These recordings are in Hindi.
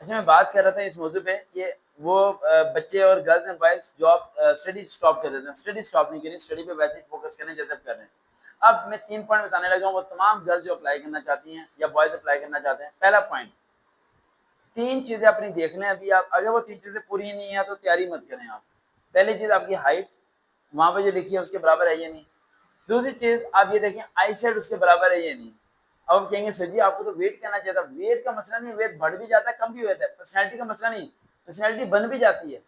अच्छा, मैं बात कर रहा था इस मौजू पे कि वो बच्चे और girls and boys job study stop कर देते हैं। स्टडी स्टॉप नहीं करनी, स्टडी पे वैसे ही फ़ोकस करें जैसे अब कर रहे हैं। अब मैं 3 पॉइंट बताने लगा हूँ, वो तमाम गर्ल्स जो अप्लाई करना चाहती हैं या बॉयज़ अप्लाई करना चाहते हैं। पहला पॉइंट, 3 चीज़ें अपनी देख लें अभी आप, अगर वो 3 चीज़ें पूरी नहीं है तो तैयारी मत करें आप। पहली चीज़ आपकी हाइट, वहाँ पे जो लिखी है उसके बराबर है या नहीं। दूसरी चीज़ आप ये देखें आईसाइट उसके बराबर है या नहीं। अब हम कहेंगे सर जी आपको तो वेट करना चाहिए था। वेट का मसला नहीं, वेट बढ़ भी जाता है, कम भी हो जाता है। पर्सनैलिटी का मसला नहीं, पर्सनैलिटी बन भी जाती है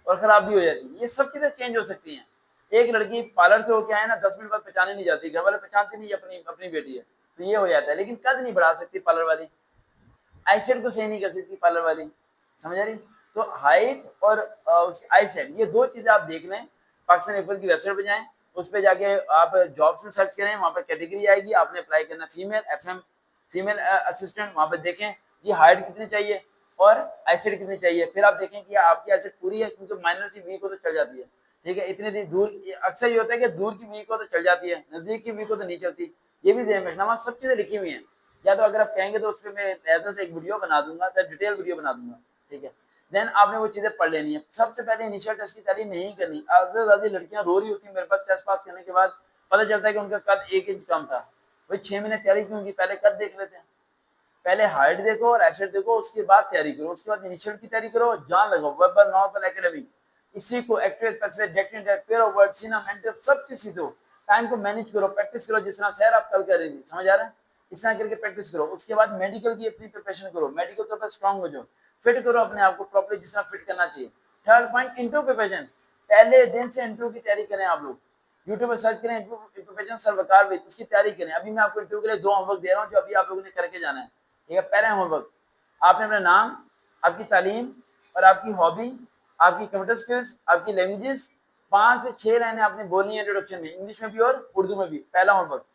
और खराब भी हो जाती है। ये सब चीज़ें चेंज हो सकती हैं। एक लड़की पार्लर से होके आए ना, 10 मिनट बाद पहचाने नहीं जाती, घर वाले पहचानते नहीं अपनी अपनी बेटी है, तो ये हो जाता है। लेकिन कद नहीं बढ़ा सकती पार्लर वाली, आईसेट को सही नहीं कर सकती पार्लर वाली, समझ आ रही। तो हाइट और उसकी आईसेट, ये 2 चीज़ें आप देख लें। पाकिस्तान एयरफोर्स की वेबसाइट पे जाएँ, उस पे जाके आप जॉब्स में सर्च करें, वहाँ पे कैटेगरी आएगी, आपने अप्लाई करना फीमेल एफएम, फीमेल असिस्टेंट, वहाँ पे देखें कि हाइट कितनी चाहिए और आईसेट कितनी चाहिए। फिर आप देखें कि आपकी आईसेट पूरी है, क्योंकि माइनर सी वीक हो तो चल जाती है, ठीक है। इतनी दी दूर, अक्सर ये होता है कि दूर की वीक हो तो चल जाती है, नज़दीक की वीक हो तो नहीं चलती। ये भी ध्यान रखना, वहाँ सब चीज़ें लिखी हुई हैं। या तो अगर आप कहेंगे तो उस पे मैं ऐसा से एक वीडियो बना दूंगा, तो डिटेल वीडियो बना दूंगा, ठीक है। देन आपने वो चीज़ें पढ़ लेनी है। सबसे पहले इनिशियल टेस्ट की तैयारी नहीं करनी। आधे से ज़्यादा लड़कियां रो रही होती हैं मेरे पास, टेस्ट पास करने के बाद पता चलता है कि उनका कद 1 इंच कम था। भाई 6 महीने तैयारी क्यों की, पहले कद देख लेते हैं। पहले हाइट देखो और एसिड देखो, उसके बाद तैयारी करो, उसके बाद इनिशियल की तैयारी करो, जान लगाओ। वर्बल, नॉन वर्बल, एकेडमिक, इसी को active, specific, detective, pair of word, सीना, मेंटल, सब चीज सीखो। टाइम को मैनेज करो, प्रैक्टिस करो, जिस तरह सर आप कल कर रही थी, समझ आ रहा है, इस तरह करके प्रैक्टिस करो। उसके बाद मेडिकल की अपनी प्रिपरेशन करो, मेडिकल के ऊपर स्ट्रांग हो जाओ, फिट करो अपने आप को प्रॉपर्ली जिस तरह फिट करना चाहिए। थर्ड पॉइंट, इंटरव्यू प्रिपरेशन, पहले दिन से इंटरव्यू की तैयारी करें आप लोग। यूट्यूब पर सर्च करें इंटरव्यू प्रिपरेशन सरवकार विद, उसकी तैयारी करें। अभी मैं आपको इंटरव्यू के लिए 2 होमवर्क दे रहा हूँ जो अभी आप लोगों ने करके जाना है, ठीक है। पहला होमवर्क, आपने अपना नाम, आपकी तालीम और आपकी हॉबी, आपकी कंप्यूटर स्किल्स, आपकी लैंग्वेजेस, 5 से 6 लाइनें आपने बोलनी है इंट्रोडक्शन में, इंग्लिश में भी और उर्दू में भी। पहला होमवर्क।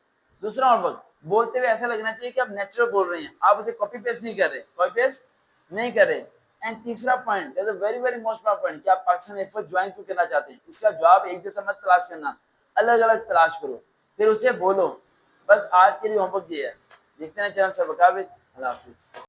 दूसरा होमवर्क, बोलते हुए ऐसा लगना चाहिए कि आप नेचुरल बोल रहे हैं, आप उसे कॉपी पेस्ट नहीं कर रहे, कॉपी पेस्ट नहीं कर रहे। एंड तीसरा point, very very most point, कि आप पाकिस्तान एयरफोर्स ज्वाइन क्यों करना चाहते हैं। इसका जवाब एक जैसा मत तलाश करना, अलग अलग तलाश करो, फिर उसे बोलो। बस आज के लिए होमवर्क ये है। देखते हैं चैनल सरवकार। अल्लाह हाफिज।